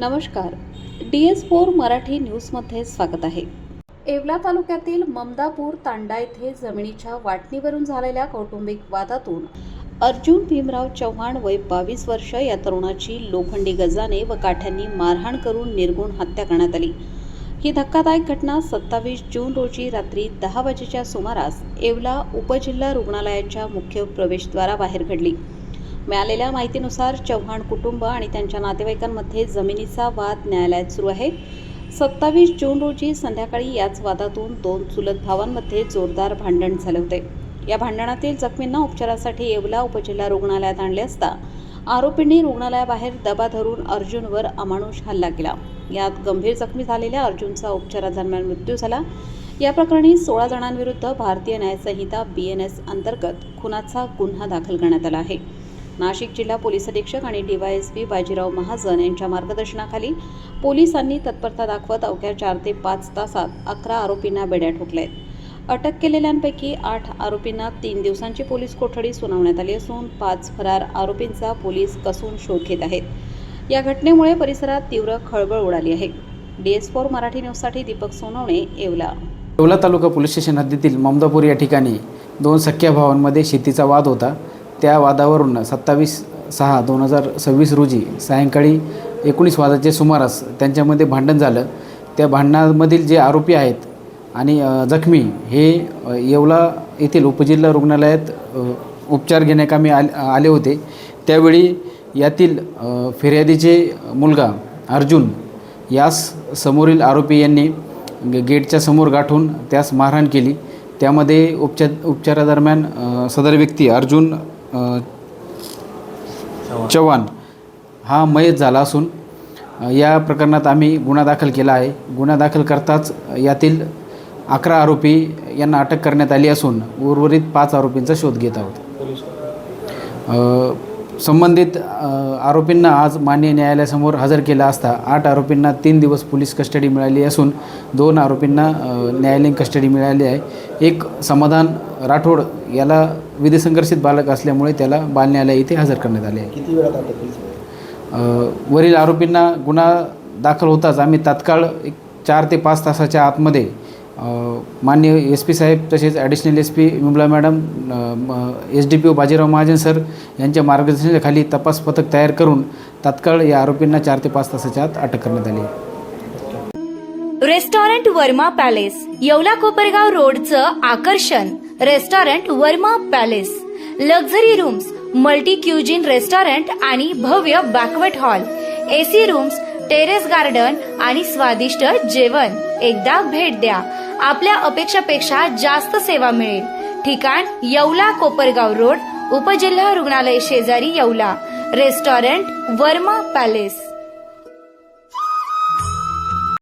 नमस्कार, DS4 मराठी न्यूजमध्ये स्वागत आहे। येवला तालुक्यातील ममदापूर तांडा येथे जमिनीच्या वाटणीवरून झालेल्या कौटुंबिक वादातून अर्जुन भीमराव चव्हाण वय 22 वर्ष या तरुणाची लोखंडी गजाने व काठ्यांनी मारहाण करून निर्गुण हत्या करण्यात आली। ही धक्कादायक घटना 27 जून रोजी रात्री 10 वाजेच्या सुमारास येवला उपजिल्हा रुग्णालयाच्या मुख्य प्रवेशद्वाराबाहेर घडली। मिळालेल्या माहितीनुसार चव्हाण कुटुंब आणि त्यांच्या नातेवाईकांमध्ये जमिनीचा वाद न्यायालयात सुरू आहे। 27 जून रोजी संध्याकाळी याच वादातून दोन चुलत भावांमध्ये जोरदार भांडण झाले होते। या भांडणातील जखमींना उपचारासाठी येवला उपजिल्हा रुग्णालयात आणले असता आरोपींनी रुग्णालयाबाहेर दबा धरून अर्जुनवर अमानुष हल्ला केला। यात गंभीर जखमी झालेल्या अर्जुनचा उपचारादरम्यान मृत्यू झाला। या प्रकरणी 16 जणांविरुद्ध भारतीय न्याय संहिता BNS अंतर्गत खुनाचा गुन्हा दाखल करण्यात आला आहे। नाशिक जिल्हा पोलीस अधीक्षक आणि DYSP बाजीराव महाजन यांच्या मार्गदर्शनाखाली पोलिसांनी तत्परता दाखवत अवघ्या 4 ते 5 तासात 11 आरोपींना बेड्या ठोकल्यात। अटक केलेल्यांपैकी 8 आरोपींना 3 दिवसांची पोलीस कोठडी सुनावण्यात आली असून 5 फरार आरोपींचा पोलीस कसून शोध घेत आहेत। या घटनेमुळे परिसरात तीव्र खळबळ उडाली आहे। DS4 मराठी न्यूजसाठी दीपक सोनवणे, येवला। येवला तालुका पोलीस स्टेशन हद्दीतील ममदापूर या ठिकाणी 2 सख्या भावांमध्ये शेतीचा वाद होता। त्या वादावरून 27/6/2026 रोजी सायंकाळी 19 वाजताच्या सुमारास त्यांच्यामध्ये भांडण झालं। त्या भांडणामधील जे आरोपी आहेत आणि जखमी हे येवला येथील उपजिल्हा रुग्णालयात उपचार घेण्याकामी आले होते। त्यावेळी यातील फिर्यादीचे मुलगा अर्जुन यास समोरील आरोपी यांनी गेटच्या समोर गाठून त्यास मारहाण केली। त्यामध्ये उपचारादरम्यान सदर व्यक्ती अर्जुन चव्हाण हा मयत झाला असून या प्रकरणात आम्ही गुन्हा दाखल केला आहे। गुन्हा दाखल करताच यातील 11 आरोपी यांना अटक करण्यात आली असून उर्वरित 5 आरोपींचा शोध घेत आहोत। संबंधित आरोपींना आज माननीय न्यायालयासमोर हजर केला असता 8 आरोपींना 3 दिवस पोलीस कस्टडी मिळाली असून 2 आरोपींना न्यायालयीन कस्टडी मिळाली आहे। एक समाधान राठोड याला विधिसंघर्षित बालक असल्यामुळे त्याला बाल न्यायालय येथे हजर करण्यात आले आहे। किती वेळात अटक केली? वरील आरोपींना गुन्हा दाखल होताच आम्ही तात्काळ 4 ते 5 तासाच्या आतमध्ये माननीय SP साहेब तसेच additional SP Vimala madam, SDPO Bajirao Mahajan sir यांच्या मार्गदर्शनाखाली तपास पथक तयार करून तात्काळ या आरोपींना 4 ते 5 तासाच्या आत अटक करण्यात आली। रेस्टॉरंट वर्मा पॅलेस, येवला कोपरगाव रोडचं आकर्षण। Restaurant Verma Palace, luxury rooms, multi cuisine restaurant आणि भव्य banquet hall, AC rooms, terrace garden आणि स्वादिष्ट जेवण। एकदा भेट द्या, आपल्या अपेक्षापेक्षा जास्त सेवा मिळेल। ठिकाण येवला कोपरगाव रोड, उपजिल्हा रुग्णालय शेजारी येवला। Restaurant Verma palace.